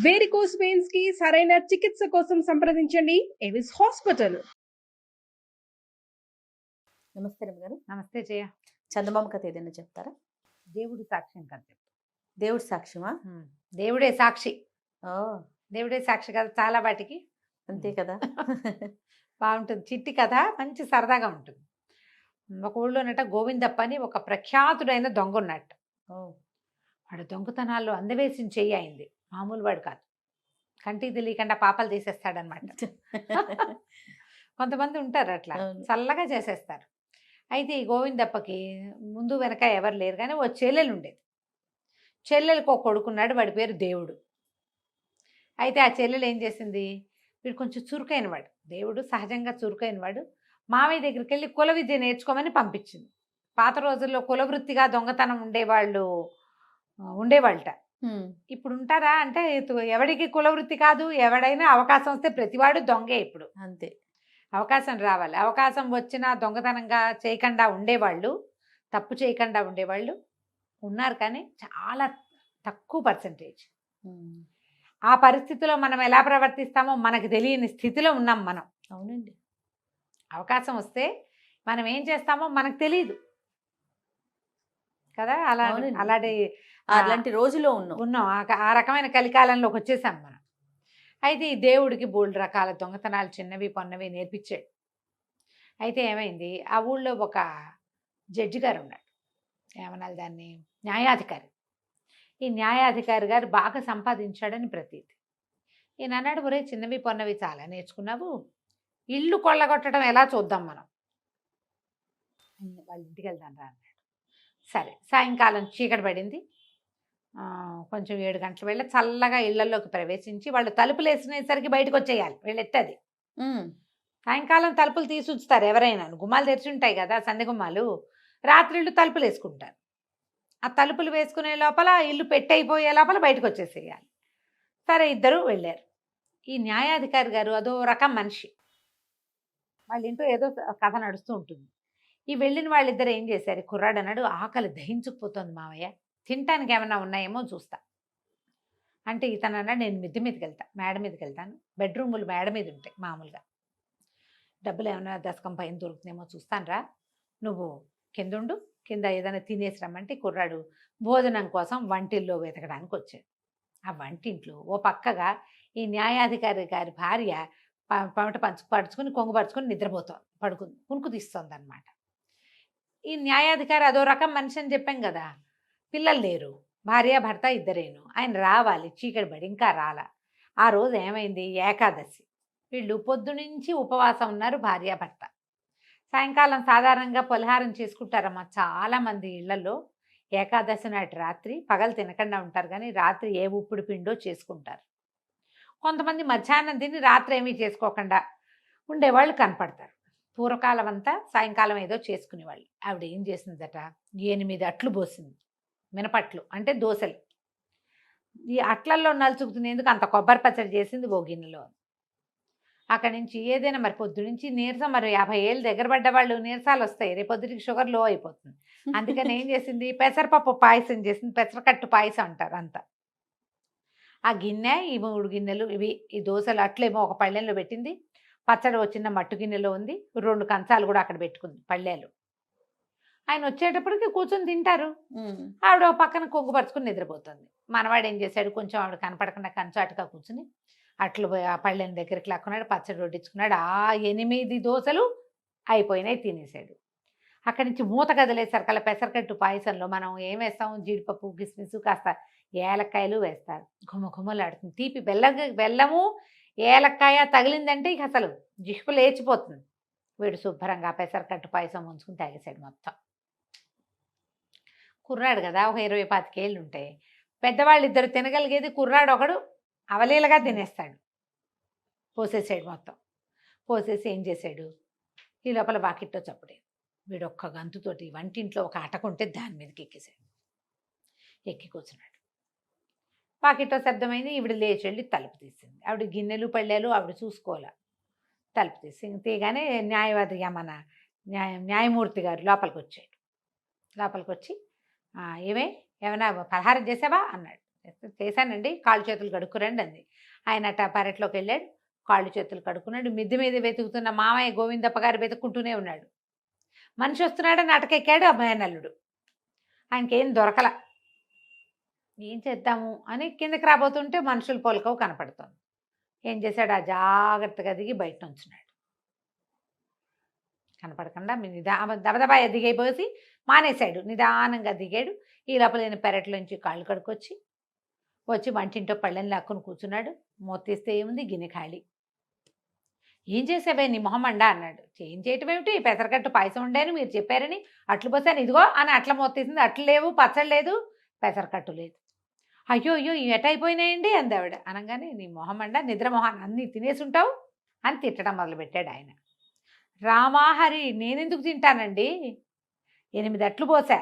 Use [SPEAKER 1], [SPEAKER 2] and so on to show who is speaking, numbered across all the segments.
[SPEAKER 1] Varicose veins కి సరైన చికిత్స కోసం సంప్రదించండి ఎవిస్ హాస్పిటల్.
[SPEAKER 2] నమస్తే రమ్య.
[SPEAKER 3] నమస్తే జయ.
[SPEAKER 2] చందమామ కథ ఏదైనా చెప్తారా?
[SPEAKER 3] దేవుడి సాక్ష్యం కథ చెప్పు.
[SPEAKER 2] దేవుడి సాక్ష్యమా?
[SPEAKER 3] దేవుడే సాక్షి.
[SPEAKER 2] ఓ,
[SPEAKER 3] దేవుడే సాక్షి కథ చాలా వాటికి
[SPEAKER 2] అంతే కదా.
[SPEAKER 3] బాగుంటుంది. చిట్టి కథ మంచి సరదాగా ఉంటుంది. ఒక ఊళ్ళోనట గోవిందప్ప అని ఒక ప్రఖ్యాతుడైన దొంగ ఉన్నట్టు. వాడు దొంగతనాల్లో అందవేసిన చెయ్యి అయింది. మామూలు వాడు కాదు. కంటికి తెలియకుండా పాపాలు తీసేస్తాడనమాట. కొంతమంది ఉంటారు అట్లా చల్లగా చేసేస్తారు. అయితే ఈ గోవిందప్పకి ముందు వెనక ఎవరు లేరు, కానీ ఓ చెల్లెలు ఉండేది. చెల్లెలకు ఒక కొడుకున్నాడు, వాడి పేరు దేవుడు. అయితే ఆ చెల్లెలు ఏం చేసింది, వీడు కొంచెం చురుకైన వాడు, దేవుడు సహజంగా చురుకైన వాడు, మావయ్య దగ్గరికి వెళ్ళి కుల విద్య నేర్చుకోమని పంపించింది. పాత రోజుల్లో కులవృత్తిగా దొంగతనం ఉండేవాళ్ళట. ఇప్పుడు ఉంటారా అంటే ఎవడికి కులవృత్తి కాదు, ఎవడైనా అవకాశం వస్తే ప్రతివాడు దొంగే. ఇప్పుడు
[SPEAKER 2] అంతే,
[SPEAKER 3] అవకాశం రావాలి. అవకాశం వచ్చినా దొంగతనంగా చేయకుండా ఉండేవాళ్ళు, తప్పు చేయకుండా ఉండేవాళ్ళు ఉన్నారు, కానీ చాలా తక్కువ పర్సంటేజ్. ఆ పరిస్థితిలో మనం ఎలా ప్రవర్తిస్తామో మనకు తెలియని స్థితిలో ఉన్నాం మనం.
[SPEAKER 2] అవునండి.
[SPEAKER 3] అవకాశం వస్తే మనం ఏం చేస్తామో మనకు తెలియదు కదా.
[SPEAKER 2] అలాంటి రోజులో
[SPEAKER 3] ఉన్నాం. ఆ రకమైన కలికాలంలోకి వచ్చేసాం మనం. అయితే ఈ దేవుడికి బోల్డ్ రకాల దొంగతనాలు చిన్నవి పొన్నవి నేర్పించాడు. అయితే ఏమైంది, ఆ ఊళ్ళో ఒక జడ్జి గారు ఉన్నాడు, ఏమనాలి దాన్ని, న్యాయాధికారి. ఈ న్యాయాధికారి గారు బాగా సంపాదించాడని ప్రతీతి. ఈయన అన్నాడు, ఒరే చిన్నవి పొన్నవి చాలా నేర్చుకున్నావు, ఇల్లు కొల్లగొట్టడం ఎలా చూద్దాం మనం, వాళ్ళ ఇంటికి వెళ్దాం రా అన్నాడు. సరే, సాయంకాలం చీకటి పడింది. కొంచెం 7 గంటల వేళ చల్లగా ఇళ్లలోకి ప్రవేశించి వాళ్ళు తలుపులు వేసినేసరికి బయటకు వచ్చేయాలి. వీళ్ళెట్టది సాయంకాలం తలుపులు తీసి ఉంచుతారు ఎవరైనా, గుమ్మాలు తెరిచి ఉంటాయి కదా సందె గుమ్మాలు, రాత్రిళ్ళు తలుపులు వేసుకుంటారు. ఆ తలుపులు వేసుకునే లోపల ఇల్లు పెట్టయిపోయే లోపల బయటకు వచ్చేసేయాలి. సరే, ఇద్దరు వెళ్ళారు. ఈ న్యాయాధికారి గారు అదో రకం మనిషి, వాళ్ళ ఇంట్లో ఏదో కథ నడుస్తూ ఉంటుంది. ఈ వెళ్ళిన వాళ్ళిద్దరు ఏం చేశారు, కుర్రాడు అన్నాడు, ఆకలి దహించుకుపోతుంది మావయ్య, తినటానికి ఏమైనా ఉన్నాయేమో చూస్తా అంటే, ఇతను అన్నాడు, నేను మిద్దె మీదకి వెళ్తాను, మేడ మీదకి వెళ్తాను, బెడ్రూములు మేడ మీద ఉంటాయి మామూలుగా, డబ్బులు ఏమైనా దశకం పైన దొరుకుతుందేమో చూస్తాను రా, నువ్వు కిందుండు, కింద ఏదైనా తినేసి రమ్మంటే కుర్రాడు భోజనం కోసం వంటిల్లో వెతకడానికి వచ్చాడు. ఆ వంటింట్లో ఓ పక్కగా ఈ న్యాయాధికారి గారి భార్య పమట పరుచుకుని కొంగుపరుచుకొని నిద్రపోతుంది, కునుకు తీస్తుంది అనమాట. ఈ న్యాయాధికారి అదో రకం మనిషి అని చెప్పాం కదా, పిల్లలు లేరు, భార్య భర్త ఇద్దరేను, ఆయన రావాలి, చీకటి పడి ఇంకా రాలా. ఆ రోజు ఏమైంది, ఏకాదశి. వీళ్ళు పొద్దునుంచి ఉపవాసం ఉన్నారు భార్యాభర్త. సాయంకాలం సాధారణంగా పలహారం చేసుకుంటారమ్మా చాలామంది ఇళ్లలో. ఏకాదశి నాటి రాత్రి పగలు తినకుండా ఉంటారు, కానీ రాత్రి ఏ ఉప్పుడు పిండో చేసుకుంటారు. కొంతమంది మధ్యాహ్నం తిని రాత్రి ఏమీ చేసుకోకుండా ఉండేవాళ్ళు కనపడతారు. పూర్వకాలం అంతా సాయంకాలం ఏదో చేసుకునేవాళ్ళు. ఆవిడ ఏం చేసిందట, 8 అట్లు పోసింది, మినపట్లు అంటే దోశలు. ఈ అట్లల్లో నలుచుకునేందుకు అంత కొబ్బరి పచ్చడి చేసింది ఓ గిన్నెలో. అక్కడి నుంచి ఏదైనా మరి పొద్దునుంచి నీరసం, మరి 50 ఏళ్ళు దగ్గర పడ్డ వాళ్ళు నీరసాలు వస్తాయి, రేపొద్దుడికి షుగర్ లో అయిపోతుంది. అందుకని ఏం చేసింది, పెసరపప్పు పాయసం చేసింది, పెసరకట్టు పాయసం అంటారు అంతా. ఆ గిన్నె, ఈ 3 గిన్నెలు ఇవి, ఈ దోశలు అట్లేమో ఒక పళ్ళెంలో పెట్టింది, పచ్చడి వచ్చిన మట్టు గిన్నెలో ఉంది, 2 కంచాలు కూడా అక్కడ పెట్టుకుంది పళ్ళేలు. ఆయన వచ్చేటప్పటికి కూర్చొని తింటారు, ఆవిడ పక్కన కొంగుపరుచుకుని నిద్రపోతుంది. మనవాడు ఏం చేశాడు, కొంచెం ఆవిడ కనపడకుండా కంచాటుగా కూర్చుని అట్లు ఆ పళ్ళెని దగ్గరికి లాక్కున్నాడు, పచ్చడి వడ్డించుకున్నాడు. ఆ 8 దోశలు అయిపోయినాయి, తినేసాడు. అక్కడి నుంచి మూత కదిలేసరికల్లా పెసరకట్టు పాయసంలో మనం ఏం వేస్తాం, జీడిపప్పు కిస్మిస్ కాస్త ఏలక్కాయలు వేస్తారు. ఘుమఘుమలాడుతుంది. తీపి బెల్లము ఏలక్కాయ తగిలిందంటే ఇక అసలు జిహ్వ లేచిపోతుంది. వీడు శుభ్రంగా పెసరకట్టు పాయసం ఉంచుకుని తాగేసాడు మొత్తం. కుర్రాడు కదా, ఒక 20-25 ఏళ్ళు ఉంటాయి. పెద్దవాళ్ళు ఇద్దరు తినగలిగేది, కుర్రాడు ఒకడు అవలీలగా తినేస్తాడు. పోసేసాడు మొత్తం. పోసేసి ఏం చేశాడు, ఈ లోపల వాకిట్లో చప్పుడే. వీడు ఒక్క గంతుతోటి వంటింట్లో ఒక అటకుంటే దాని మీదకి ఎక్కేసాడు. ఎక్కి కూర్చున్నాడు. వాకిట్లో శబ్దమైంది. ఈవిడ లేచి వెళ్ళి తలుపు తీసింది. ఆవిడ గిన్నెలు పళ్ళాలు ఆవిడ చూసుకోవాల. తలుపు తీగానే న్యాయవాది మన న్యాయమూర్తి గారు లోపలికి వచ్చాడు. లోపలికి వచ్చి, ఏమైనా పలహారం చేసావా అన్నాడు. చేశానండి, కాళ్ళు చేతులు కడుక్కురండి అంది. ఆయన అట్ట పెరట్లోకి వెళ్ళాడు, కాళ్ళు చేతులు కడుక్కున్నాడు. మిద్దె మీద వెతుకుతున్న మామయ్య గోవిందప్ప గారు వెతుక్కుంటూనే ఉన్నాడు. మనిషి వస్తున్నాడని అటకెక్కాడు ఆ మేనల్లుడు. ఆయనకేం దొరకల. ఏం చేద్దాము అని కిందకి రాబోతుంటే మనుషులు పోలకవు కనపడుతోంది. ఏం చేశాడు, ఆ జాగ్రత్తగా దిగి బయట నుంచున్నాడు. కనపడకుండా దబదబా దిగైపోసి మానేశాడు. నిదానంగా దిగాడు. ఈ లోపల నేను పెరట్లోంచి కాళ్ళు కడుక్కొచ్చి వచ్చి వంటింటో పళ్ళని లాక్కుని కూర్చున్నాడు. మూతీస్తే ఏముంది, గిన్నె ఖాళీ. ఏం చేసావే నీ మొహమండా అన్నాడు. ఏం చేయటం ఏమిటి, పెసరకట్టు పాయసం ఉండాను మీరు చెప్పారని అట్లు పోసాను, ఇదిగో అని అట్ల మూతీసింది. అట్లు లేవు, పచ్చడి లేదు, పెసరకట్టు లేదు. అయ్యో అయ్యో ఎటైపోయినాయండి అంది ఆవిడ. అనగానే నీ మొహమండా, నిద్ర మొహాన్ని అన్నీ తినేసి ఉంటావు అని తిట్టడం మొదలుపెట్టాడు ఆయన. రామాహరి, నేనెందుకు తింటానండి, 8 అట్లు పోసా,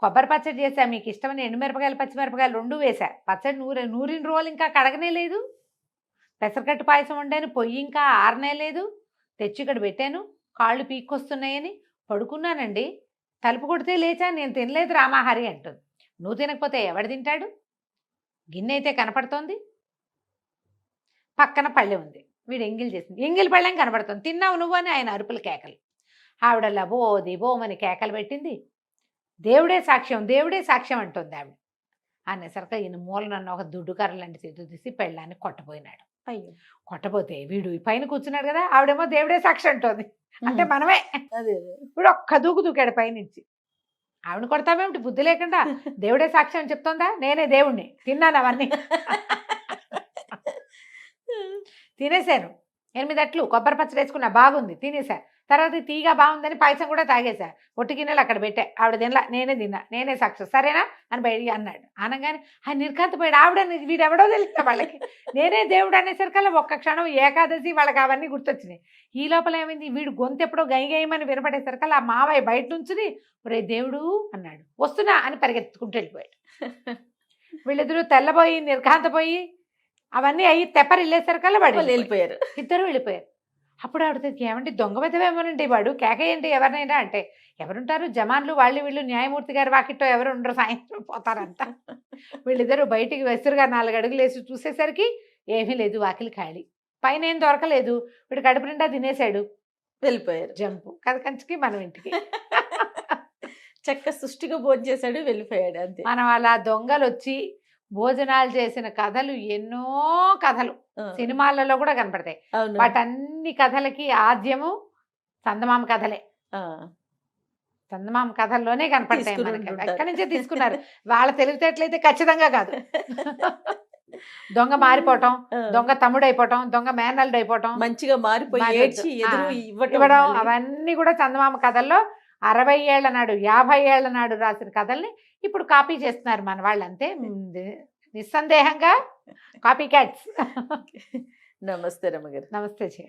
[SPEAKER 3] కొబ్బరి పచ్చడి చేశా, మీకు ఇష్టమైన ఎండుమిరపకాయలు పచ్చిమిరపకాయలు 2 వేసా, పచ్చడి నూరిన రోజులు ఇంకా కడగనే లేదు, పెసరకట్టు పాయసం వండాను, పొయ్యి ఇంకా ఆరనే లేదు, తెచ్చి ఇక్కడ పెట్టాను, కాళ్ళు పీక్కొస్తున్నాయని పడుకున్నానండి, తలుపు కొడితే లేచా, నేను తినలేదు రామాహరి అంటుంది. నువ్వు తినకపోతే ఎవడు తింటాడు, గిన్నె అయితే కనపడుతోంది, పక్కన పళ్ళె ఉంది, వీడు ఎంగిల్ చేసింది, ఎంగిల్ పళ్ళెం కనపడుతుంది, తిన్నావు నువ్వు అని ఆయన అరుపుల కేకలు. ఆవిడ లబోది బోమని కేకలు పెట్టింది. దేవుడే సాక్ష్యం, దేవుడే సాక్ష్యం అంటుంది ఆవిడ. అనేసరికి ఈయన మూలనన్న ఒక దుడ్డు కర్ర లాంటి చేతు తీసి పెళ్ళాన్ని కొట్టబోయినాడు.
[SPEAKER 2] అయ్యో,
[SPEAKER 3] కొట్టబోతే వీడు పైన కూర్చున్నాడు కదా, ఆవిడేమో దేవుడే సాక్షి అంటోంది, అంటే మనమే.
[SPEAKER 2] అదే
[SPEAKER 3] వీడు ఒక్క దూకు దూకాడు పైనుంచి. ఆవిడ కొడతామేమిటి బుద్ధి లేకుండా, దేవుడే సాక్ష్యం అని చెప్తోందా, నేనే దేవుణ్ణి, తిన్నాను అవన్నీ. తినేశాను 8 అట్లు, కొబ్బరి పచ్చడి వేసుకున్నా, బాగుంది, తినేసా. తర్వాత తీగా బాగుందని పాయసం కూడా తాగేశా, ఒట్టి గిన్నెలు అక్కడ పెట్టా, ఆవిడ తినలా, నేనే తిన్నా, నేనే సాక్షి, సరేనా అని బయటికి అన్నాడు. అనగానే ఆయన నిర్కాంతపోయాడు. ఆవిడ వీడెవడో తెలియదు వాళ్ళకి, నేనే దేవుడు అనేసరికల్లా ఒక్క క్షణం ఏకాదశి వాళ్ళకి అవన్నీ గుర్తొచ్చినాయి. ఈ లోపల ఏమైంది, వీడు గొంతు ఎప్పుడో గైగేయమని వినపడేసరికల్లా ఆ మావయ్య బయట నుంచి ఒరే దేవుడు అన్నాడు, వస్తున్నా అని పరిగెత్తుకుంటూ వెళ్ళిపోయాడు. వీళ్ళిద్దరూ తెల్లబోయి నిర్ఘాంతపోయి అవన్నీ అయ్యి తెప్పరిల్లేసరికల్లా వాడు
[SPEAKER 2] వెళ్ళిపోయారు.
[SPEAKER 3] ఇద్దరు వెళ్ళిపోయారు. అప్పుడు ఆవిడ ఏమంటే దొంగ వెతవేమోనండి వాడు, కేకేయండి ఎవరినైనా అంటే, ఎవరుంటారు జమాన్లు, వాళ్ళు వీళ్ళు న్యాయమూర్తి గారి వాకిట్లో ఎవరు ఉండరు, సాయంత్రం పోతారంతా. వీళ్ళిద్దరూ బయటికి వెసురుగా 4 అడుగులు వేసి చూసేసరికి ఏమీ లేదు, వాకిలి ఖాళీ, పైన ఏం దొరకలేదు. వీడు కడుపు నిండా తినేశాడు,
[SPEAKER 2] వెళ్ళిపోయారు.
[SPEAKER 3] జంపు కథ కంచికి మనం ఇంటికి.
[SPEAKER 2] చక్క సృష్టిగా భోజనం చేశాడు, వెళ్ళిపోయాడు అంతే.
[SPEAKER 3] మనం అలా దొంగలు వచ్చి భోజనాలు చేసిన కథలు ఎన్నో కథలు సినిమాలలో కూడా కనపడతాయి.
[SPEAKER 2] అవును,
[SPEAKER 3] వాటన్ని కథలకి ఆద్యము చందమామ కథలే. చందమామ కథల్లోనే కనపడతాయి మనకి, ఎక్కడి నుంచే తీసుకున్నారు. వాళ్ళ తెలివితేటలైతే ఖచ్చితంగా కాదు. దొంగ మారిపోవటం, దొంగ తమ్ముడు అయిపోవటం, దొంగ మేనల్లుడు అయిపోవటం,
[SPEAKER 2] మంచిగా మారిపోయి ఏడ్చి ఎదురు
[SPEAKER 3] ఇవ్వడం, అవన్నీ కూడా చందమామ కథల్లో 60 ఏళ్ల నాడు 50 ఏళ్ల నాడు రాసిన కథల్ని ఇప్పుడు కాపీ చేస్తున్నారు మన వాళ్ళంతే, నిస్సందేహంగా కాపీ క్యాట్స్.
[SPEAKER 2] నమస్తే రమ్మగారు.
[SPEAKER 3] నమస్తే జయ.